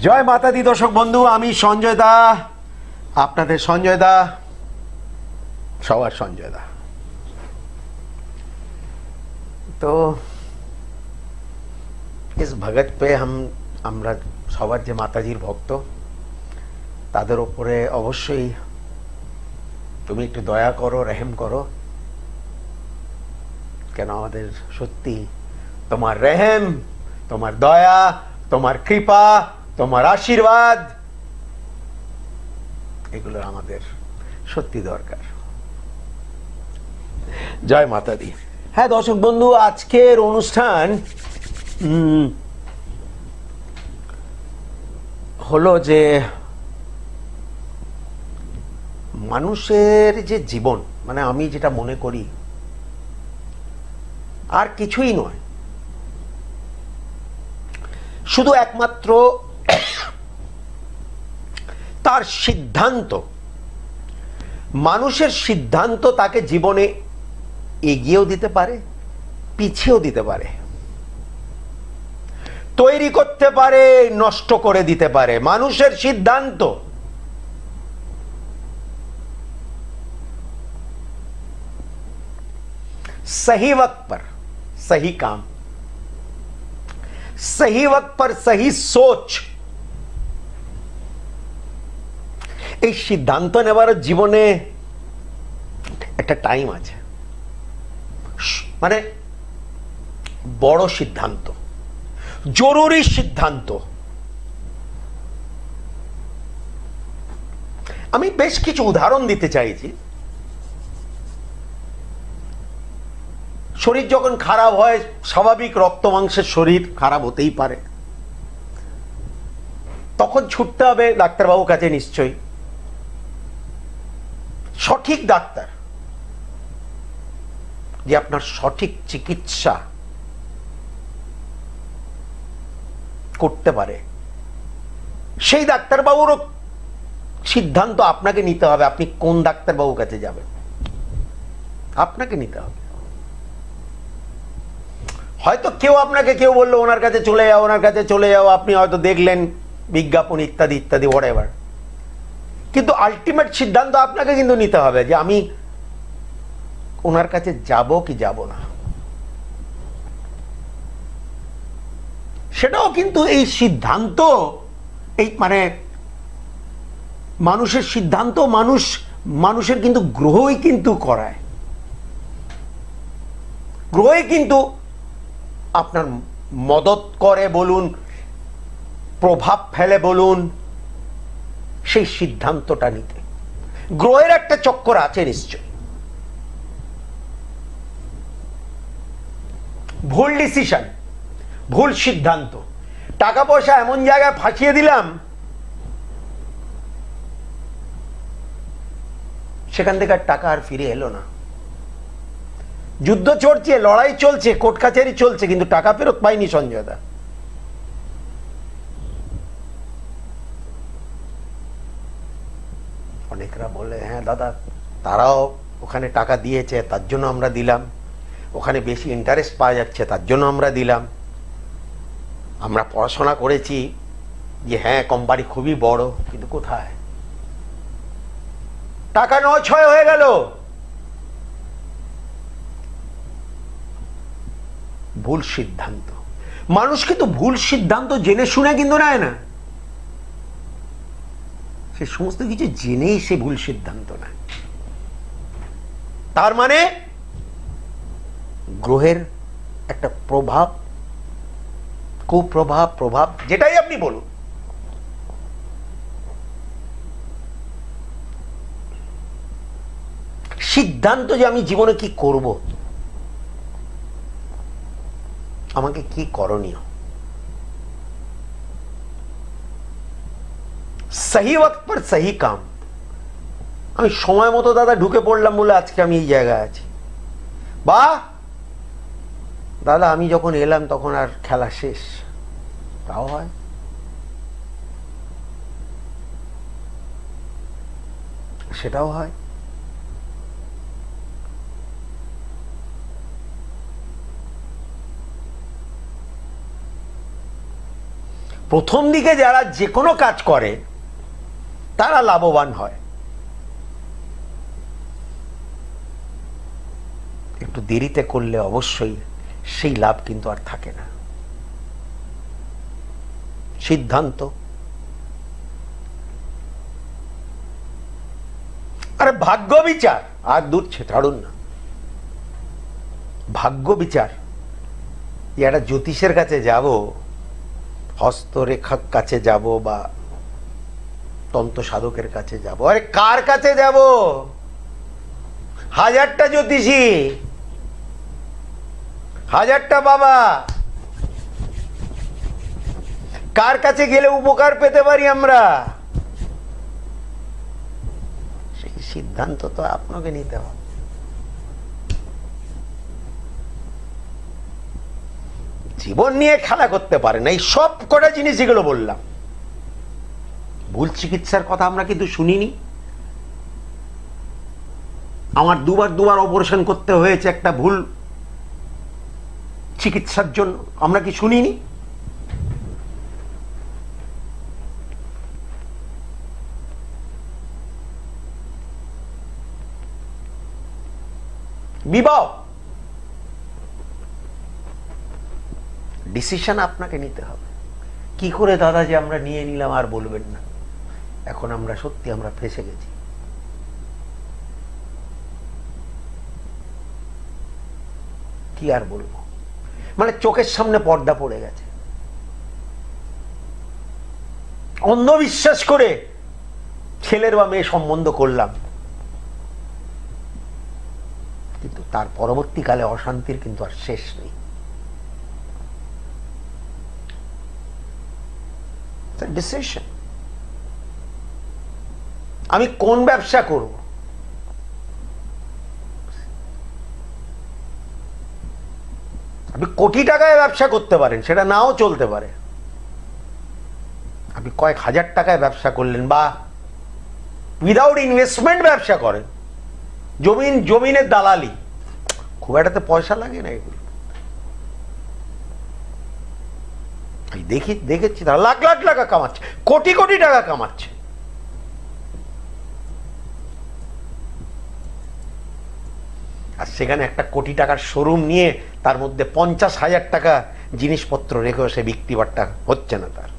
জয় মাতা দি দর্শক বন্ধু, আমি সঞ্জয় দা, আপনাদের সঞ্জয় দা, সবার সঞ্জয় দা। তো इस भगत पे আমরা সবার যে মাতাজির ভক্ত, তাদের উপরে অবশ্যই তুমি একটু দয়া করো, রহম করো। কেন আমাদের সত্যি তোমার রহম, তোমার দয়া, তোমার কৃপা, তোমার আশীর্বাদ, এগুলো আমাদের সত্যি দরকার। জয় মাতা দি। হ্যাঁ দর্শক বন্ধু, আজকের অনুষ্ঠান হলো যে মানুষের যে জীবন, মানে আমি যেটা মনে করি আর কিছুই নয়, শুধু একমাত্র তার সিদ্ধান্ত, মানুষের সিদ্ধান্ত তাকে জীবনে এগিয়েও দিতে পারে, পিছিয়েও দিতে পারে, তৈরি করতে পারে, নষ্ট করে দিতে পারে। মানুষের সিদ্ধান্ত। सही वक्त पर सही काम, सही वक्त पर सही सोच, এই সিদ্ধান্ত নেবার জীবনে একটা টাইম আছে, মানে বড় সিদ্ধান্ত, জরুরি সিদ্ধান্ত। আমি বেশ কিছু উদাহরণ দিতে চাইছি। শরীর যখন খারাপ হয়, স্বাভাবিক রক্ত মাংসের শরীর খারাপ হতেই পারে, তখন ছুটতে হবে ডাক্তারবাবুর কাছে। নিশ্চয়ই সঠিক ডাক্তার যে আপনার সঠিক চিকিৎসা করতে পারে, সেই ডাক্তারবাবুরও সিদ্ধান্ত আপনাকে নিতে হবে। আপনি কোন ডাক্তারবাবুর কাছে যাবেন, আপনাকে নিতে হবে। হয়তো কেউ বললো ওনার কাছে চলে যাও, ওনার কাছে চলে যাও, আপনি হয়তো দেখলেন বিজ্ঞাপন ইত্যাদি ইত্যাদি, হোয়াটএভার, কিন্তু আলটিমেট সিদ্ধান্ত আপনাকে কিন্তু নিতে হবে যে আমি ওনার কাছে যাব কি যাব না। সেটাও কিন্তু এই সিদ্ধান্ত, এই মানে মানুষের সিদ্ধান্ত, মানুষের কিন্তু গ্রহই কিন্তু করায়, গ্রহই কিন্তু আপনার মদত করে বলুন, প্রভাব ফেলে বলুন, সেই সিদ্ধান্তটা নিতে গ্রহের একটা চক্কর আছে নিশ্চয়। ভুল ডিসিশন, ভুল সিদ্ধান্ত, টাকা পয়সা এমন জায়গায় ফাঁসিয়ে দিলাম, সেখান থেকে আর টাকা আর ফিরে এলো না। যুদ্ধ চলছে, লড়াই চলছে, কোর্ট কাছারি চলছে, কিন্তু টাকা ফেরত পাইনি সঞ্জয় দা। অনেকরা বলে হ্যাঁ দাদা, তারাও ওখানে টাকা দিয়েছে, তার জন্য আমরা দিলাম, ওখানে বেশি ইন্টারেস্ট পাওয়া যাচ্ছে, তার জন্য আমরা দিলাম, আমরা পড়াশোনা করেছি যে হ্যাঁ কোম্পানি খুবই বড়, কিন্তু কোথায় টাকা 9-6 হয়ে গেল। ভুল সিদ্ধান্ত। মানুষ কিন্তু ভুল সিদ্ধান্ত জেনে শুনে কিন্তু নেয় না, সে সমস্ত কিছু জেনেই সে ভুল সিদ্ধান্ত নেয়। তার মানে গ্রহের একটা প্রভাব, কুপ্রভাব, যেটাই আপনি বলুন, সিদ্ধান্ত যে আমি জীবনে কি করব, আমাকে কি করণীয়, সহি ওয়াক্ত পর সহি কাম। আমি সময় মতো দাদা ঢুকে পড়লাম বলে আজকে আমি এই জায়গায় আছি। বা দাদা আমি যখন এলাম তখন আর খেলা শেষ, তাও হয়। সেটাও হয়। প্রথম দিকে যারা যে কোনো কাজ করে তারা লাভবান হয়, একটু দেরিতে করলে অবশ্যই সেই লাভ কিন্তু আর থাকে না। সিদ্ধান্ত, আরে ভাগ্য বিচার আর দূর ছাড়ুন না, ভাগ্য বিচার। একটা জ্যোতিষের কাছে যাব, হস্তরেখার কাছে যাব বা তন্ত্র সাধকের কাছে যাব, আরে কার কাছে যাব? হাজারটা জ্যোতিষী, হাজারটা বাবা, কার কাছে গেলে উপকার পেতে পারি আমরা? সেই সিদ্ধান্ত তো আপনাকে নিতে হবে। জীবন নিয়ে খেলা করতে পারে না। এই সব কটা জিনিস যেগুলো বললাম, ভুল চিকিৎসার কথা আমরা কিন্তু শুনিনি। আমার দুবার অপারেশন করতে হয়েছে একটা ভুল চিকিৎসার জন্য, আমরা কি শুনিনি? বিবাহ ডিসিশন আপনাকে নিতে হবে। কি করে দাদা যে আমরা নিয়ে নিলাম আর বলবেন না, এখন আমরা সত্যি আমরা ফেঁসে গেছি। কি আর বলবো, মানে চোখের সামনে পর্দা পড়ে গেছে। অন্ধবিশ্বাস করে ছেলের বা মেয়ে সম্বন্ধ করলাম, কিন্তু তার পরবর্তীকালে অশান্তির কিন্তু আর শেষ নেই। ডিসিশন, আমি কোন ব্যবসা করব, আপনি কোটি টাকায় ব্যবসা করতে পারেন, সেটা নাও চলতে পারে। আপনি কয়েক হাজার টাকায় ব্যবসা করলেন বা উইদাউট ইনভেস্টমেন্ট ব্যবসা করেন, জমিনের দালালি, খুব একটাতে পয়সা লাগে না এগুলো। দেখেছি তারা লাখ লাখ টাকা কামাচ্ছে, কোটি কোটি টাকা কামাচ্ছে। আর সেখানে একটা কোটি টাকার শোরুম নিয়ে তার মধ্যে 50,000 টাকা জিনিসপত্র রেখেও সে বিক্রি বাট্টা হচ্ছে না তার।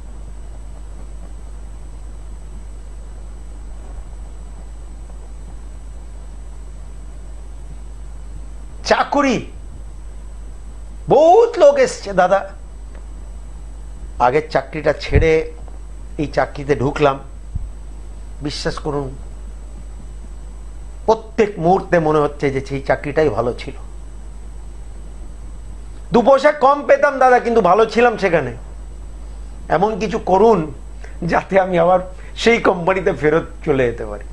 চাকুরি, বহুত লোক এসছে দাদা, আগের চাকরিটা ছেড়ে এই চাকরিতে ঢুকলাম, বিশ্বাস করুন প্রত্যেক মুহূর্তে মনে হচ্ছে যে সেই চাকরিটাই ভালো ছিল। 2 পয়সা কম পেতাম দাদা, কিন্তু ভালো ছিলাম সেখানে। এমন কিছু করুন যাতে আমি আবার সেই কোম্পানিতে ফেরত চলে যেতে পারি।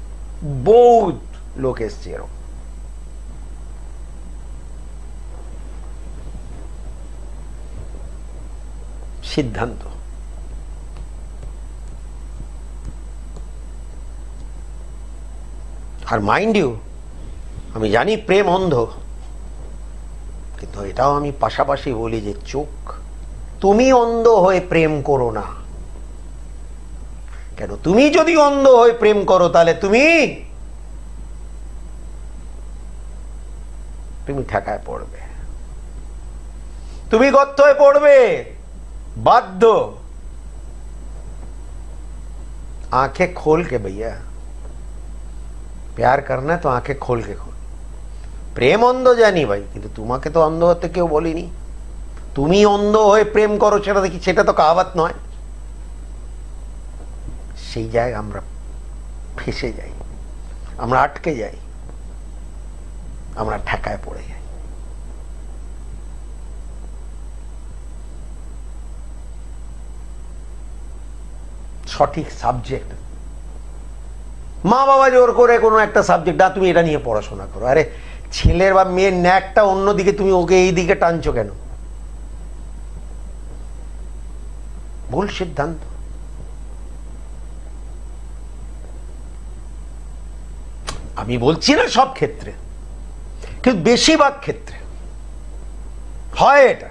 বহুত লোক এসছে এরকম। সিদ্ধান্ত, আর মাইন্ড ইউ, আমি জানি প্রেম অন্ধ, কিন্তু এটাও আমি পাশাপাশি বলি যে চোখ, তুমি অন্ধ হয়ে প্রেম করো না। কেন, তুমি যদি অন্ধ হয়ে প্রেম করো তাহলে তুমি ঠেকায় পড়বে, তুমি গর্ত হয়ে পড়বে বাধ্য। आंखें खोल के भैया, प्यार करना है तो आंखें खोल के खोल। প্রেম অন্ধ জানি ভাই, কিন্তু তোমাকে তো অন্ধ হতে কেউ বলিনি। তুমি অন্ধ হয়ে প্রেম করো সেটা দেখি, সেটা তো কাহাবাত নয়। সেই জায়গায় আমরা ফেসে যাই, আমরা আটকে যাই, আমরা ঠেকায় পড়ে যাই। সঠিক সাবজেক্ট, মা বাবা জোর করে কোনো একটা সাবজেক্ট, না তুমি এটা নিয়ে পড়াশোনা করো। আরে ছেলের বা মেয়ের ন্যাকটা অন্যদিকে, তুমি ওকে এই দিকে টানছো কেন? ভুল সিদ্ধান্ত। আমি বলছি না সব ক্ষেত্রে, কিন্তু বেশিরভাগ ক্ষেত্রে হয় এটা।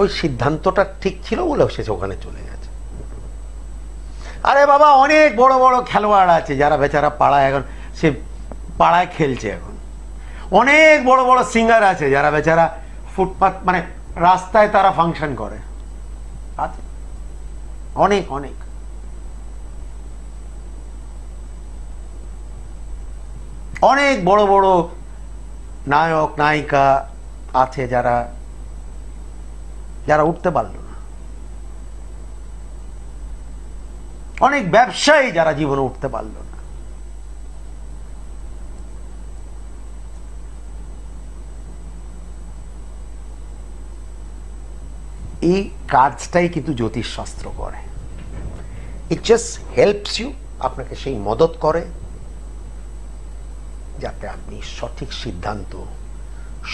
ওই সিদ্ধান্তটা ঠিক ছিল বলে সে ওখানে চলে গেছে। আরে বাবা, অনেক বড় বড় খেলোয়াড় আছে যারা বেচারা পাড়ায় এখন সে পাড়ায় খেলছে। এখন অনেক বড় বড় সিঙ্গার আছে যারা বেচারা ফুটপাত মানে রাস্তায় তারা ফাংশন করে আছে, অনেক অনেক। অনেক বড় বড় নায়ক নায়িকা আছে যারা যারা উঠতে পারল না। অনেক ব্যবসায়ী যারা জীবনে উঠতে পারল না। এই কাজটাই কিন্তু জ্যোতিষ শাস্ত্র করে। ইট জাস্ট হেল্পস ইউ, আপনাকে সেই মদত করে যাতে আপনি সঠিক সিদ্ধান্ত,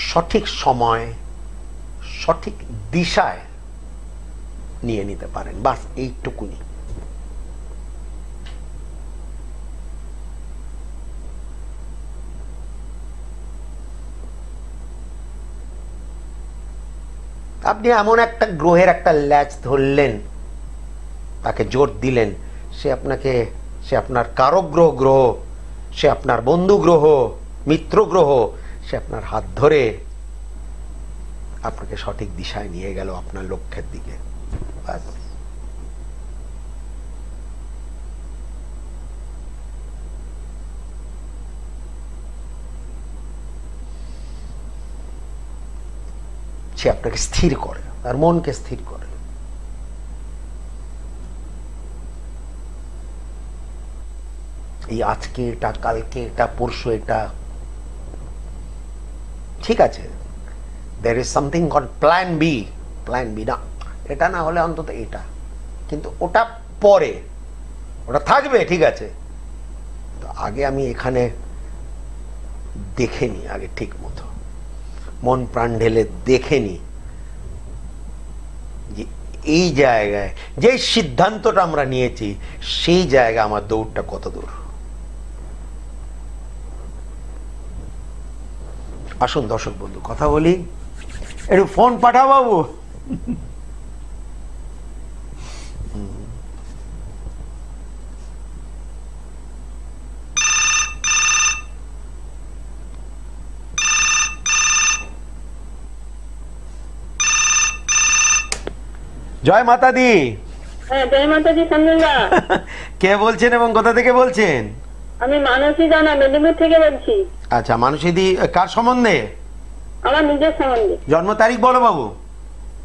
সঠিক সময়, সঠিক দিশায় নিয়ে নিতে পারেন। বাস এইটুকুনি। আপনি এমন একটা গ্রহের একটা ল্যাচ ধরলেন, তাকে জোর দিলেন, সে আপনার কারক গ্রহ, সে আপনার বন্ধু গ্রহ, মিত্র গ্রহ, সে আপনার হাত ধরে আপনাকে সঠিক দিশায় নিয়ে গেল আপনার লক্ষ্যের দিকে। বাস। সে আপনাকে স্থির করে, তার মনকে স্থির করে। এই আজকে এটা, কালকে এটা, পরশু এটা, ঠিক আছে, there is something called plan B না, এটা না হলে অন্তত এটা, কিন্তু ওটা পরে, ওটা থাকবে, ঠিক আছে। তো আগে আমি এখানে দেখে নি, আগে ঠিক মতো মন প্রাণ ঢেলে দেখে নি যে এই জায়গায় যে সিদ্ধান্তটা আমরা নিয়েছি সেই জায়গায় আমার দৌড়টা কত দূর। আসুন দর্শক বন্ধু কথা বলি, একটু ফোন পাঠাও বাবু। জয় মাতা দি। হ্যাঁ, জয় মাতা দি। সঞ্জয়দা কে বলছেন এবং কোথা থেকে বলছেন? আমি মানসী জানা মেদিনীপুর থেকে বলছি। আচ্ছা মানসী দি, কার সম্বন্ধে? আমার নিজের সম্বন্ধে। জন্ম তারিখ বলো বাবু।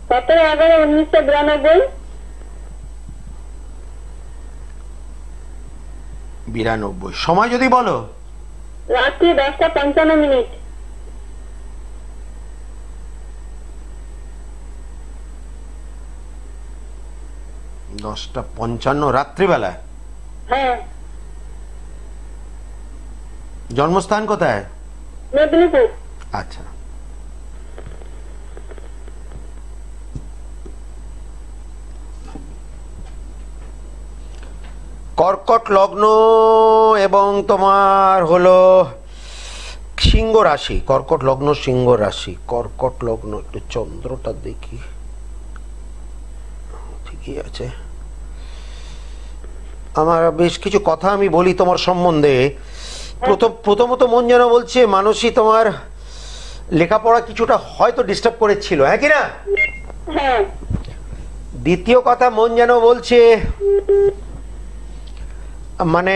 17/11/1992। 92। সময় যদি বলো। রাত্রি 10:55। 10:55 রাত্রিবেলা। হ্যাঁ। জন্মস্থান কোথায়? মেদিনীপুর। আচ্ছা। কর্কট লগ্ন এবং তোমার হলো সিংহ রাশি। কর্কট লগ্ন, সিংহ রাশি। কর্কট লগ্ন, একটু চন্দ্রটা দেখি, ঠিকই আছে। আমার বেশ কিছু কথা আমি বলি তোমার সম্বন্ধে। প্রথমত মন যেন বলছে মানসী তোমার লেখাপড়া কিছুটা হয়তো ডিস্টার্ব করেছিল, হ্যাঁ কি না? হ্যাঁ। দ্বিতীয় কথা মন যেন বলছে মানে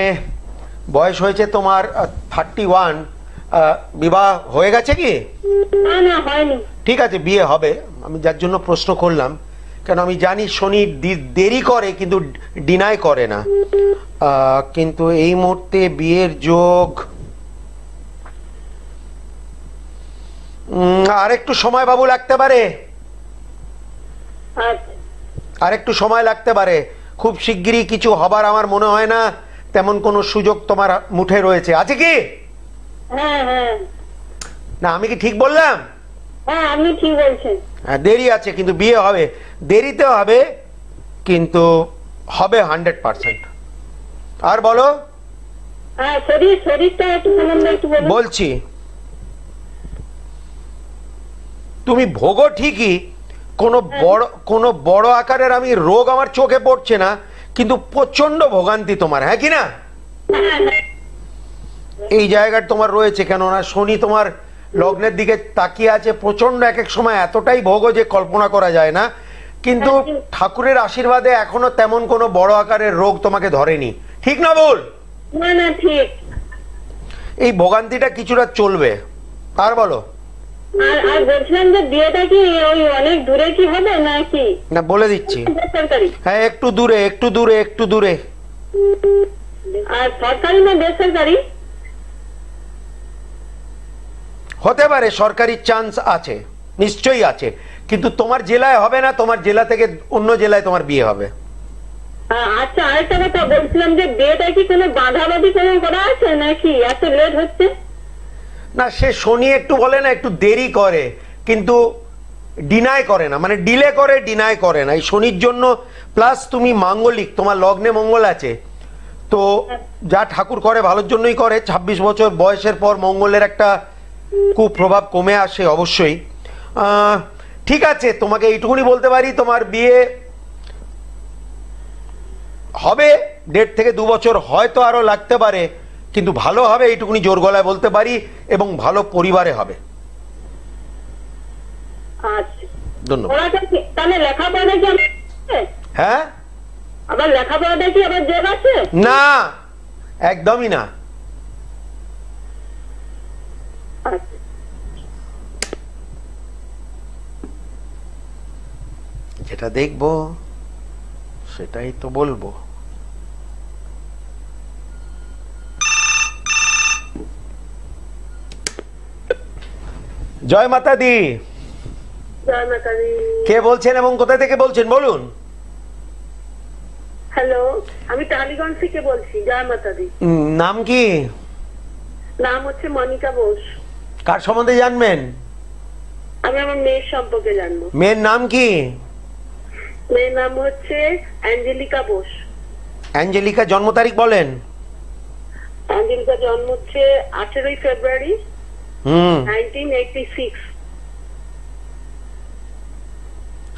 বয়স হয়েছে তোমার 31, বিবাহ হয়ে গেছে কি? না, হয়নি। ঠিক আছে, বিয়ে হবে। আমি যার জন্য প্রশ্ন করলাম, কেন আমি জানি শনি দেরি করে কিন্তু ডিনাই করে না, কিন্তু এই মুহূর্তে বিয়ের যোগ। আর একটু সময় বাবু লাগতে পারে, আর একটু সময় লাগতে পারে। খুব শিগগিরই কিছু হবার আমার মনে হয় না, তেমন কোনো সুযোগ তোমার মুঠে রয়েছে, আছে কি? না আমি কি ঠিক বললাম? হ্যাঁ, আপনি ঠিক বলছেন। হ্যাঁ, দেরি আছে কিন্তু বিয়ে হবে, দেরিতে হবে কিন্তু হবে 100%। আর বলো। হ্যাঁ, শরীরটা একটু সম্বন্ধে একটু বলুন। বলছি, তুমি ভোগো ঠিকই, কোনো বড় আকারের আমি রোগ আমার চোখে পড়ছে না, কিন্তু প্রচন্ড ভোগান্তি তোমার, হ্যাঁ কি না? এই জায়গাটা তোমার রয়েছে, কেননা শনি তোমার লগ্নের দিকে তাকিয়ে আছে, প্রচন্ড এক এক সময় এতটাই ভোগ যে কল্পনা করা যায় না, কিন্তু ঠাকুরের আশীর্বাদে এখনো তেমন কোনো বড় আকারের রোগ তোমাকে ধরেনি, ঠিক না বল? না না ঠিক। এই ভোগান্তিটা কিছুটা চলবে। আর বলো। আর বলছিলাম যে বিয়েটা কি ওই অনেক দূরে কি হবে নাকি? না, বলে দিচ্ছি। সরকারি? হ্যাঁ, একটু দূরে, একটু দূরে, একটু দূরে। আর সরকারি না বেসরকারি? হতে পারে, সরকারি চান্স আছে, নিশ্চয়ই আছে, কিন্তু তোমার জেলায় হবে না, তোমার জেলা থেকে অন্য জেলায় তোমার বিয়ে হবে। আচ্ছা, আরেকটা কথা বলছিলাম যে বিয়েটা কি কোনো বাধাবাধি কোনো করা আছে নাকি এত লেট হচ্ছে? না, সে শনি একটু বলে না, একটু দেরি করে, কিন্তু ডিনাই করে না, মানে ডিলে করে, ডিনাই করে না। এই শনির জন্য, প্লাস তুমি মাঙ্গলিক, তোমার লগ্নে মঙ্গল আছে, তো যা ঠাকুর করে ভালোর জন্যই করে। 26 বছর বয়সের পর মঙ্গলের একটা কুপ্রভাব কমে আসে অবশ্যই। ঠিক আছে, তোমাকে এইটুকুনি বলতে পারি, তোমার বিয়ে হবে 1.5 থেকে 2 বছর, হয়তো আরো লাগতে পারে, কিন্তু ভালো হবে, এইটুকুনি জোর গলায় বলতে পারি, এবং ভালো পরিবারে হবে। আচ্ছা, ধন্যবাদ। তাহলে লেখাপড়াটা কি হ্যাঁ, আবার লেখাপড়াটা কি আবার যোগ আছে? না, একদমই না। আচ্ছা। যেটা দেখবো সেটাই তো বলবো। জয় মাতা দি। জয় মাতা দি। কে বলছেন এবং কোথা থেকে বলছেন বলুন? হ্যালো, আমি টালিগঞ্জ থেকে বলছি। জয় মাতা দি। নাম কি? নাম হচ্ছে মনিকা বোস। কার সম্বন্ধে জানবেন? আমি আমার মেয়ের সম্পর্কে জানবো। মেয়ের নাম কি? মেয়ের নাম হচ্ছে অ্যাঞ্জেলিকা বোস। অ্যাঞ্জেলিকা জন্ম তারিখ বলেন। অ্যাঞ্জেলিকা জন্ম হচ্ছে 18 ফেব্রুয়ারি 1986।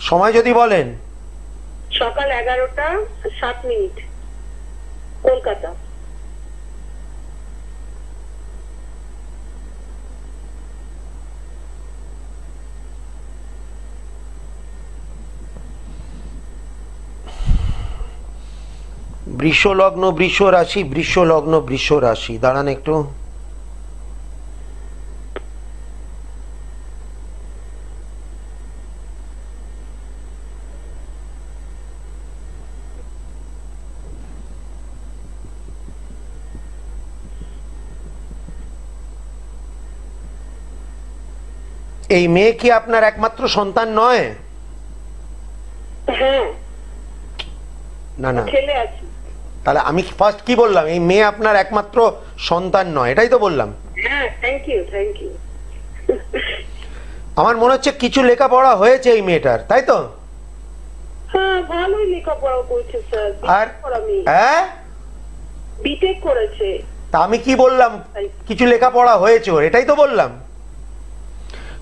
সময় যদি বলেন। সকাল 11:07 কলকাতা। বৃষ লগ্ন, বৃষ রাশি, বৃষ লগ্ন, বৃষ রাশি। দাঁড়ান একটু। এই মেয়ে কি আপনার একমাত্র সন্তান নয়? হ্যাঁ, না না, ছেলে আছে। তাহলে আমি ফার্স্ট কি বললাম? এই মেয়ে আপনার একমাত্র সন্তান নয়, এটাই তো বললাম। হ্যাঁ, থ্যাংক ইউ, থ্যাংক ইউ। আমার মনে হচ্ছে কিছু লেখাপড়া হয়েছে এই মেয়েটার, তাই তো? হ্যাঁ, ভালোই লেখাপড়া করছে স্যার। আর হ্যাঁ, বিটেক করেছে। তা আমি কি বললাম? কিছু লেখাপড়া হয়েছে ওর, এটাই তো বললাম।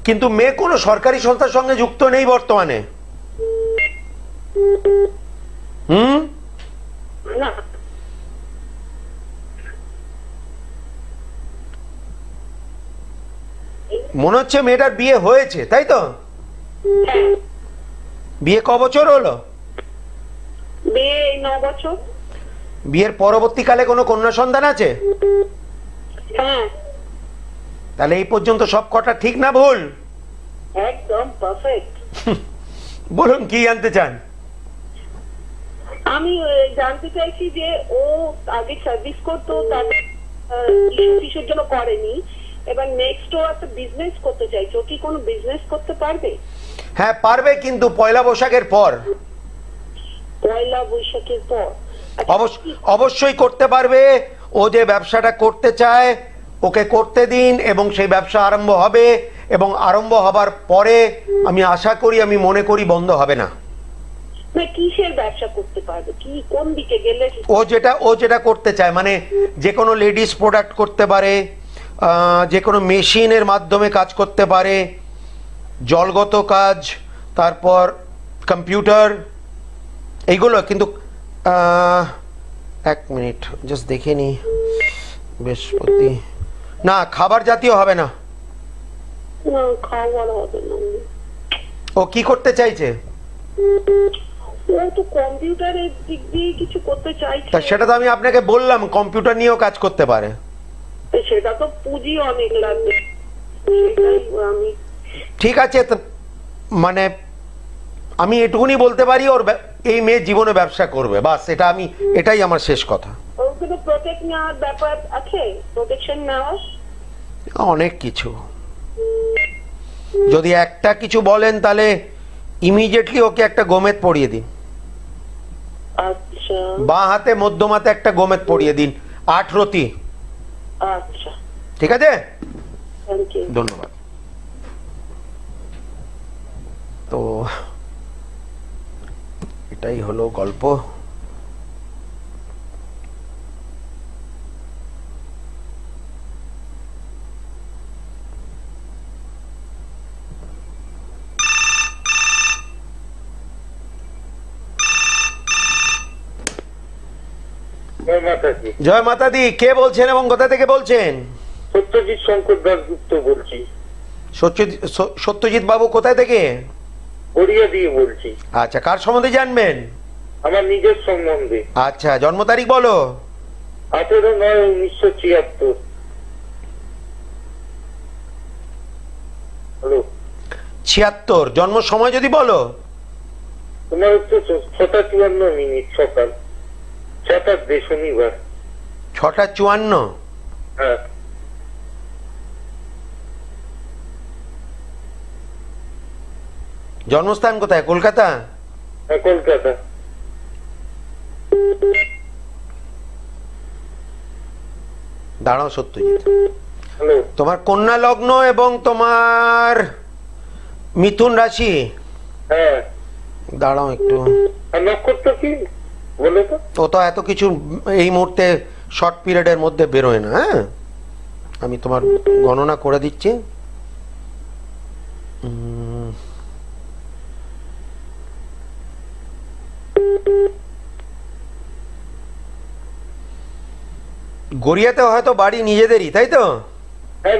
কিন্তু মেয়ে কোনো সরকারি সংস্থার সঙ্গে যুক্ত নেই বর্তমানে। না, মনে হচ্ছে মেয়েটার বিয়ে হয়েছে, তাই তো? হ্যাঁ। বিয়ে ক বছর হলো? বিয়ে 9 বছর। বিয়ের পরবর্তীকালে কোনো কন্যা সন্তান আছে? হ্যাঁ। তাহলে এই পর্যন্ত সব কটা ঠিক না ভুল? একদম পারফেক্ট। বলুন কি জানতে চান? আমি জানতে চাইছি যে ও আগে সার্ভিস করতো, তাদের ইস্যুর জন্য করেনি, এবার নেক্সট ও একটা বিজনেস করতে চাইছে। ও কি কোনো বিজনেস করতে পারবে? হ্যাঁ পারবে, কিন্তু পয়লা বৈশাখের পর। পয়লা বৈশাখের পর অবশ্যই করতে পারবে। ও যে ব্যবসাটা করতে চায় ওকে করতে দিন, এবং সেই ব্যবসা আরম্ভ হবে, এবং আরম্ভ হবার পরে আমি আশা করি, আমি মনে করি বন্ধ হবে না। কিসের ব্যবসা করতে পারবে? কি কোন দিকে গেলে? ও যেটা করতে চায়, মানে যে কোনো লেডিস প্রোডাক্ট করতে পারে, যে কোনো মেশিনের মাধ্যমে কাজ করতে পারে, জলগত কাজ, তারপর কম্পিউটার, এইগুলো কিন্তু 1 মিনিট জাস্ট দেখে নি। বৃহস্পতি না, খাবার জাতীয় হবে না। না, খাওয়ার হবে না। ও কি করতে চাইছে? ও তো কম্পিউটারের দিক দিয়ে কিছু করতে চাইছে। তা সেটা তো আমি আপনাকে বললাম, কম্পিউটার নিয়েও কাজ করতে পারে। সেটা তো পুঁজি অনেক লাগবে, সেটাই আমি। ঠিক আছে, মানে আমি এটুকুনি বলতে পারি, ওর এই মেয়ে জীবনে ব্যবসা করবে, বাস এটাই আমার শেষ কথা। ওর কিন্তু প্রোটেক্ট নেওয়ার ব্যাপার আছে, প্রোটেকশন নেওয়া অনেক কিছু। যদি একটা কিছু বলেন তাহলে ইমিডিয়েটলি ওকে একটা গোমেদ পরিয়ে দিন। আচ্ছা, বাঁ হাতে মধ্যম হাতে একটা গোমেদ পরিয়ে দিন, 8 রতি। আচ্ছা, ঠিক আছে, থ্যাংক ইউ, ধন্যবাদ। তো এটাই হলো গল্প। জয় মাতা দি, কে বলছেন এবং কোথা থেকে বলছেন? সত্যজিৎ শঙ্কর দাশগুপ্ত বলছি। সত্যজিৎ বাবু কোথায় থেকে? গড়িয়া দিয়ে বলছি। আচ্ছা, কার সম্বন্ধে জানবেন? আমার নিজের সম্বন্ধে। আচ্ছা, জন্ম তারিখ বলো। 18/9/1976। হ্যালো, 76। জন্ম সময় যদি বলো। তোমার হচ্ছে 6:54 সকাল, স্যাটারডে, শনিবার। 6:54। হ্যাঁ। জন্মস্থান কোথায়? কলকাতা? হ্যাঁ, কলকাতা। দাঁড়াও সত্যজিৎ, হ্যালো, তোমার কন্যা লগ্ন এবং তোমার মিথুন রাশি। হ্যাঁ। দাঁড়াও একটু, আর নক্ষত্র কি বলে তো? ও তো এত কিছু এই মুহূর্তে শর্ট পিরিয়ডের মধ্যে বেরোয় না। হ্যাঁ, আমি তোমার গণনা করে দিচ্ছি। গড়িয়াতে হয়তো বাড়ি নিজেদেরই, তাই তো? হ্যাঁ,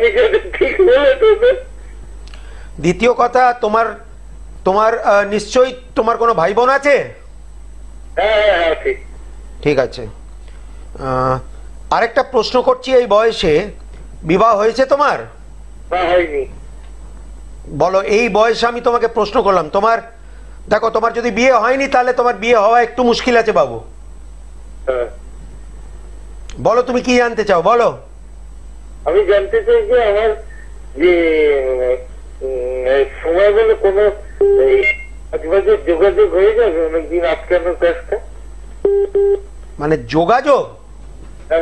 ঠিক বলে তো। দ্বিতীয় কথা, তোমার তোমার নিশ্চয়ই তোমার কোনো ভাই বোন আছে? হ্যাঁ, হ্যাঁ, হ্যাঁ, ঠিক। ঠিক আছে। আরেকটা প্রশ্ন করছি, এই বয়সে বিবাহ হয়েছে তোমার? না, হয়নি। বলো, এই বয়সে আমি তোমাকে প্রশ্ন করলাম, তোমার দেখো, তোমার যদি বিয়ে হয়নি তাহলে তোমার বিয়ে হওয়া একটু মুশকিল আছে বাবু। হ্যাঁ। বলো তুমি কি জানতে চাও, বলো। আমি জানতে চাই যে আমার যে সময় বলে কোনো যোগাযোগ হয়ে যাবে অনেকদিন আটকানোর কাজটা? মানে যোগাযোগ?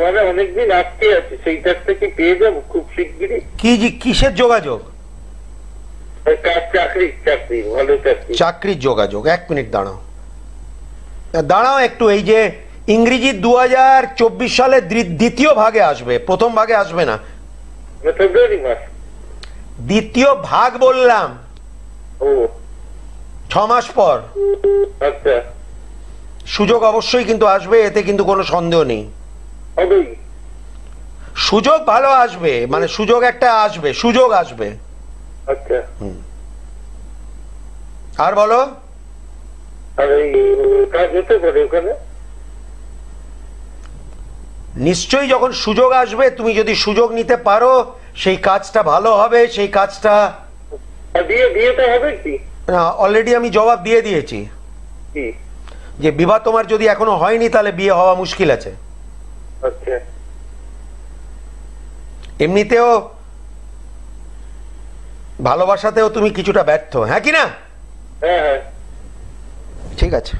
মানে অনেকদিন আটকে আছে, সেই কাজটা কি পেয়ে যাবো খুব শিগগিরই? কিসের যোগাযোগ? চাকরি, ভালো চাকরি। চাকরির যোগাযোগ। 1 মিনিট দাঁড়াও, দাঁড়াও একটু। এই যে ইংরেজি 2024 সালে দ্বিতীয় ভাগে আসবে, প্রথম ভাগে আসবে না। ফেব্রুয়ারি মাস, দ্বিতীয় ভাগ বললাম। ও 6 মাস পর। আচ্ছা, সুযোগ অবশ্যই কিন্তু আসবে, এতে কিন্তু কোনো সন্দেহ নেই। হবেই। সুযোগ ভালো আসবে, মানে সুযোগ একটা আসবে, সুযোগ আসবে। আচ্ছা। আর বলো। আর এই কাজ হতে পারে ওখানে? নিশ্চয়ই, যখন সুযোগ আসবে, তুমি যদি সুযোগ নিতে পারো, সেই কাজটা ভালো হবে, সেই কাজটা। বিয়েটা হবে কি? অলরেডি আমি জবাব দিয়ে দিয়েছি যে বিবাহ তোমার যদি এখনো হয়নি তাহলে বিয়ে হওয়া মুশকিল আছে। আচ্ছা। এমনিতেও ভালোবাসাতেও তুমি কিছুটা ব্যর্থ, হ্যাঁ কি না? হ্যাঁ, হ্যাঁ। ঠিক আছে,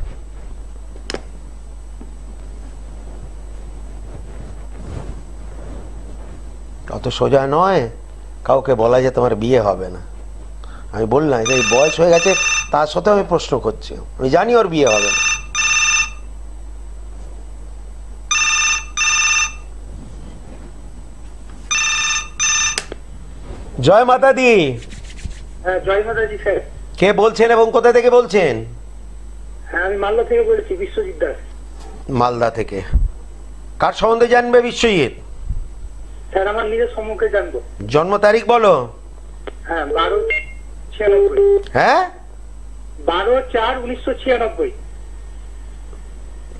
অত সোজা নয় কাউকে বলা যে তোমার বিয়ে হবে না। আমি বললাম যে বয়স হয়ে গেছে, তার সাথে আমি প্রশ্ন করছি, আমি জানি ওর বিয়ে হবে না। জয় মাতা দি। হ্যাঁ, জয় মাতা দি স্যার। কে বলছেন এবং কোথা থেকে বলছেন? হ্যাঁ, আমি মালদা থেকে বলছি, বিশ্বজিৎ দাস। মালদা থেকে। কার সম্বন্ধে জানবে বিশ্বজিৎ? স্যার, আমার নিজের সম্মুখে জানবো। জন্ম তারিখ বলো। হ্যাঁ, 12/96। হ্যাঁ, 12/4/1996।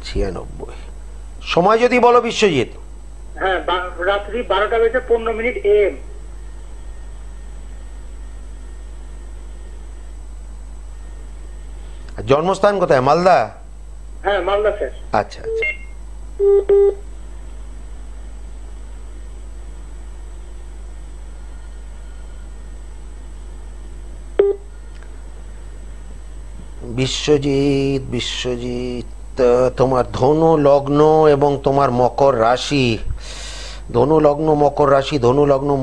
96। সময় যদি বলো বিশ্বজিৎ। হ্যাঁ, রাত্রি 12:15 AM। জন্মস্থান কোথায়? মালদা? হ্যাঁ, মালদা স্যার। আচ্ছা আচ্ছা। বিশ্বজিৎ, তোমার ধনু লগ্ন এবং তোমার মকর রাশি, ধনু লগ্ন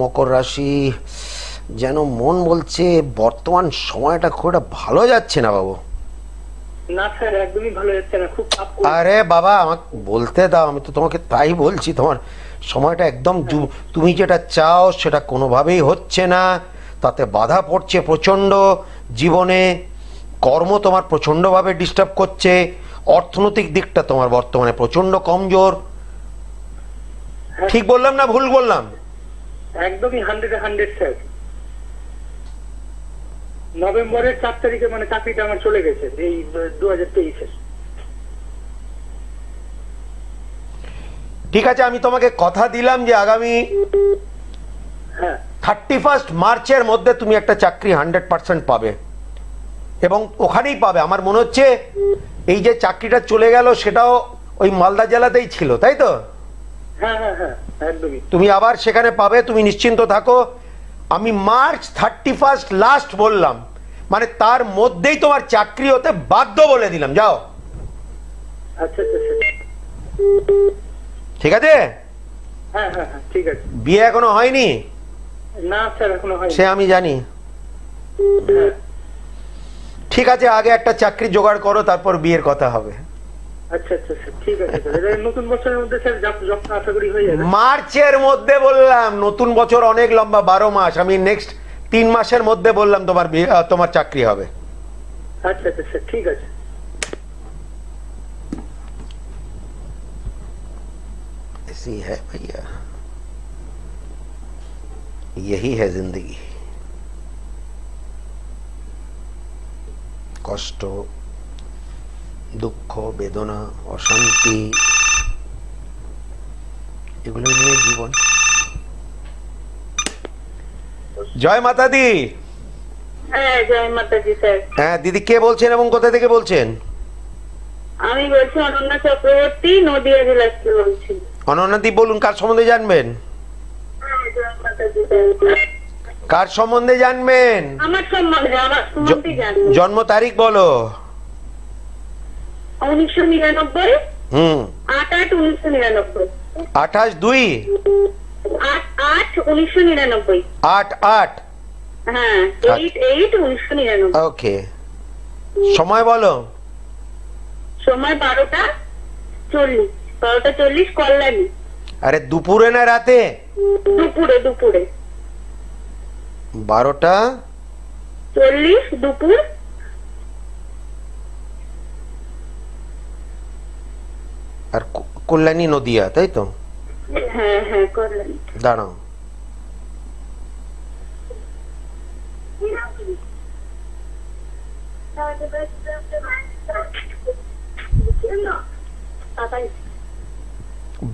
মকর রাশি, যেন মন বলছে বর্তমান সময়টা খুব একটা ভালো যাচ্ছে না বাবু। না স্যার, একদমই ভালো যাচ্ছে না, খুব চাপ। আরে বাবা, আমাকে বলতে দাও, আমি তো তোমাকে তাই বলছি। তোমার সময়টা একদম তুমি যেটা চাও সেটা কোনোভাবেই হচ্ছে না, তাতে বাধা পড়ছে প্রচণ্ড জীবনে। কর্ম তোমার প্রচণ্ডভাবে ডিস্টার্ব করছে, অর্থনৈতিক দিকটা তোমার বর্তমানে প্রচণ্ড কমজোর। ঠিক বললাম না ভুল বললাম? একদমই 100 স্যার। নভেম্বরের 4 তারিখে মানে চাকরিটা আমার চলে গেছে, এই 2023-এর। ঠিক আছে, আমি তোমাকে কথা দিলাম যে আগামী 31 মার্চের মধ্যে তুমি একটা চাকরি 100% পাবে, এবং ওখানেই পাবে। আমার মনে হচ্ছে এই যে চাকরিটা চলে গেল সেটাও ওই মালদা জেলাতেই ছিল, তাই তো? হ্যাঁ হ্যাঁ হ্যাঁ, একদমই। তুমি আবার সেখানে পাবে, তুমি নিশ্চিন্ত থাকো। আমি মার্চ 31 লাস্ট বললাম, মানে তার মধ্যেই তোমার চাকরি হতে বাধ্য বলে দিলাম। যাও। আচ্ছা আচ্ছা স্যার। ঠিক আছে? হ্যাঁ হ্যাঁ হ্যাঁ, ঠিক আছে। বিয়ে এখনো হয়নি? না স্যার, এখনো হয়নি। সে আমি জানি। ঠিক আছে, আগে একটা চাকরি জোগাড় করো, তারপর বিয়ের কথা হবে। আচ্ছা আচ্ছা স্যার, ঠিক আছে স্যার। নতুন বছরের মধ্যে স্যার যখন আশা করি হয়ে যাবে। মার্চের মধ্যে বললাম, নতুন বছর অনেক লম্বা, 12 মাস। আমি নেক্সট 3 মাসের মধ্যে বললাম তোমার চাকরি হবে। আচ্ছা আচ্ছা স্যার, ঠিক আছে। ऐसी है भैया, यही है जिंदगी। কষ্ট, দুঃখ, বেদনা, অশান্তি, এগুলো নিয়ে জীবন। জয় মাতা দি। হ্যাঁ, জয় মাতাজি স্যার। হ্যাঁ দিদি, কে বলছেন এবং কোথা থেকে বলছেন? আমি বলছি অনন্যা চক্রবর্তী, নদিয়া জেলা থেকে বলছি। অনন্যাদি বলুন, কার সম্বন্ধে জানবেন? জয় মাতাজি স্যার। কার সম্বন্ধে জানবেন? আমার সম্বন্ধে জানবো। জন্ম তারিখ বলো। 1999। 8/8/1999। 28/2। 8/8/1999। 8/8। হ্যাঁ, 8/8/1999। ওকে, সময় বলো। সময় 12:40। 12:40 কল্যাণী। আরে দুপুরে না রাতে? দুপুরে। 12:40 দুপুর। আর কল্যাণী নদিয়া, তাই তো? হ্যাঁ হ্যাঁ, কল্যাণী। দাঁড়াও।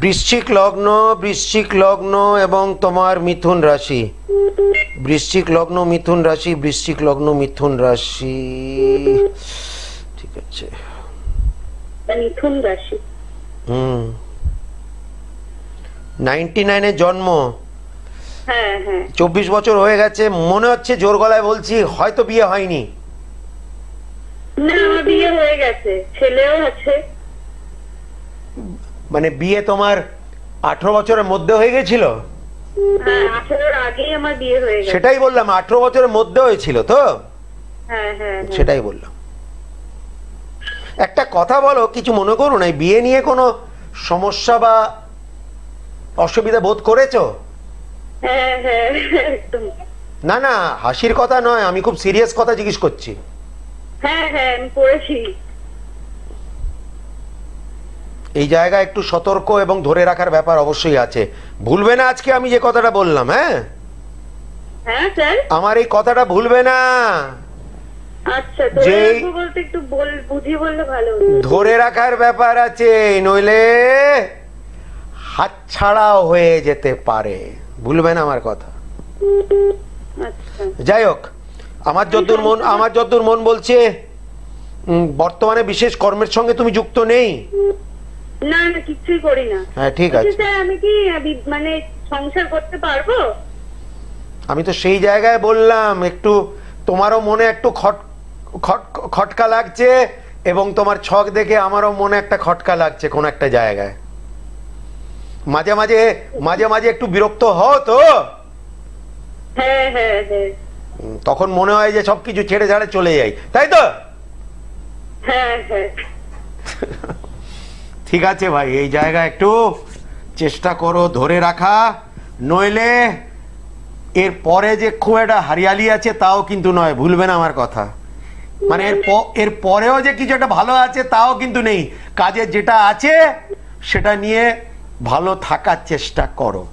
বৃশ্চিক লগ্ন এবং তোমার মিথুন রাশি। বৃশ্চিক লগ্ন মিথুন রাশি। ঠিক আছে, মিথুন রাশি। 99-এ জন্ম। হ্যাঁ হ্যাঁ। 24 বছর হয়ে গেছে। মনে হচ্ছে জোর গলায় বলছি হয়তো বিয়ে হয়নি। না, আমার বিয়ে হয়ে গেছে, ছেলেও আছে। মানে বিয়ে তোমার 18 বছরের মধ্যে হয়ে গেছিল? হ্যাঁ, 18-এর আগেই আমার বিয়ে হয়ে গেছে। সেটাই বললাম, 18 বছরের মধ্যে হয়েছিল তো? হ্যাঁ হ্যাঁ, সেটাই বললাম। একটা কথা বলো, কিছু মনে করো না, বিয়ে নিয়ে কোনো সমস্যা বা অসুবিধা বোধ করেছো? হ্যাঁ হ্যাঁ, একদম। না না, হাসির কথা নয়, আমি খুব সিরিয়াস কথা জিজ্ঞেস করছি। হ্যাঁ হ্যাঁ আমি পড়েছি। এই জায়গায় একটু সতর্ক এবং ধরে রাখার ব্যাপার অবশ্যই আছে। ভুলবে না আজকে আমি যে কথাটা বললাম। হ্যাঁ হ্যাঁ স্যার। আমার এই কথাটা ভুলবে না। আচ্ছা ধরে রাখবো বলতে একটু বুঝিয়ে বললে ভালো হতো। ধরে রাখার ব্যাপার আছে, নইলে হাতছাড়াও হয়ে যেতে পারে। ভুলবে না আমার কথা। আচ্ছা যাই হোক, আমার যতদূর মন বলছে বর্তমানে বিশেষ কর্মের সঙ্গে তুমি যুক্ত নেই। না না কিছুই করি না। হ্যাঁ ঠিক আছে। স্যার আমি কি মানে সংসার করতে পারবো? আমি তো সেই জায়গায় বললাম, একটু তোমারও মনে একটু খটকা লাগছে, এবং তোমার ছক দেখে আমারও মনে একটা খটকা লাগছে কোন একটা জায়গায়। মাঝে মাঝে একটু বিরক্ত হও তো। হ্যাঁ হ্যাঁ হ্যাঁ। তখন মনে হয় যে সবকিছু ছেড়ে ছাড়ে চলে যাই, তাই তো? হ্যাঁ হ্যাঁ। ঠিক আছে ভাই, এই জায়গা একটু চেষ্টা করো ধরে রাখা, নইলে এর পরে যে খুব একটা হারিয়ালি আছে তাও কিন্তু নয়। ভুলবে না আমার কথা। মানে এর পরেও যে কিছু একটা ভালো আছে তাও কিন্তু নেই। কাজে যেটা আছে সেটা নিয়ে ভালো থাকার চেষ্টা করো,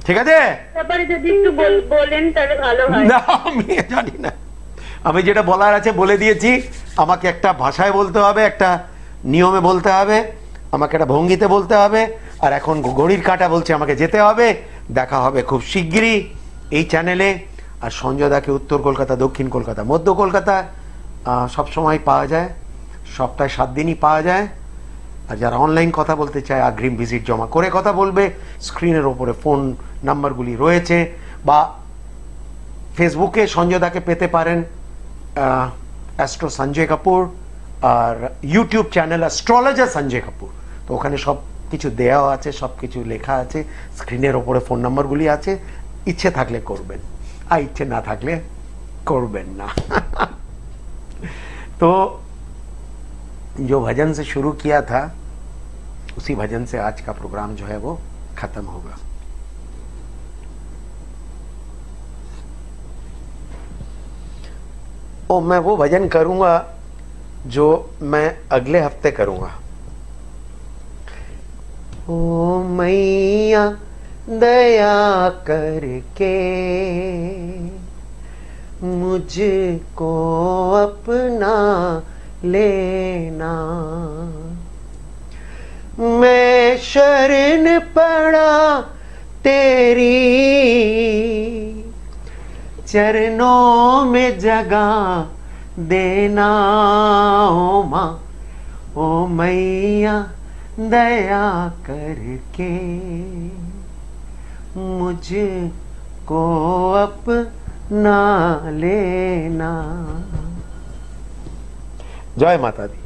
ঠিক আছে? তারপরে যদি একটু বলেন তাহলে ভালো হয়। না আমি জানি না, আমি যেটা বলার আছে বলে দিয়েছি। আমাকে একটা ভাষায় বলতে হবে, একটা নিয়মে বলতে হবে, আমাকে একটা ভঙ্গিতে বলতে হবে। আর এখন ঘড়ির কাঁটা বলছে আমাকে যেতে হবে। দেখা হবে খুব শিগগিরই এই চ্যানেলে। আর সঞ্জয় দাকে উত্তর কলকাতা, দক্ষিণ কলকাতা, মধ্য কলকাতা সবসময় পাওয়া যায়, সপ্তাহে 7 দিনই পাওয়া যায়। আর যারা অনলাইন কথা বলতে চায় অগ্রিম ভিজিট জমা করে কথা বলবে। স্ক্রিনের ওপরে ফোন নাম্বারগুলি রয়েছে, বা ফেসবুকে সঞ্জয় দাকে পেতে পারেন অ্যাস্ট্রো সঞ্জয় কাপুর, আর YouTube channel astrologer Sanjay Kapoor. তো ওখানে সব কিছু দেওয়া আছে, সব কিছু লেখা আছে, স্ক্রিনের ওপরে ফোন নাম্বারগুলি আছে। ইচ্ছে থাকলে করবেন, আর ইচ্ছে না থাকলে করবেন না। तो जो भजन से शुरू किया था उसी भजन से आज का प्रोग्राम जो है वो खत्म होगा। और मैं वो भजन करूंगा जो मैं अगले हफ्ते करूंगा। ओ मैया दया करके मुझको अपना लेना, मैं शरण पड़ा तेरी चरणों में जगह देना। ओ माँ, ओ मैया दया करके मुझको अपना लेना। जय माता दी।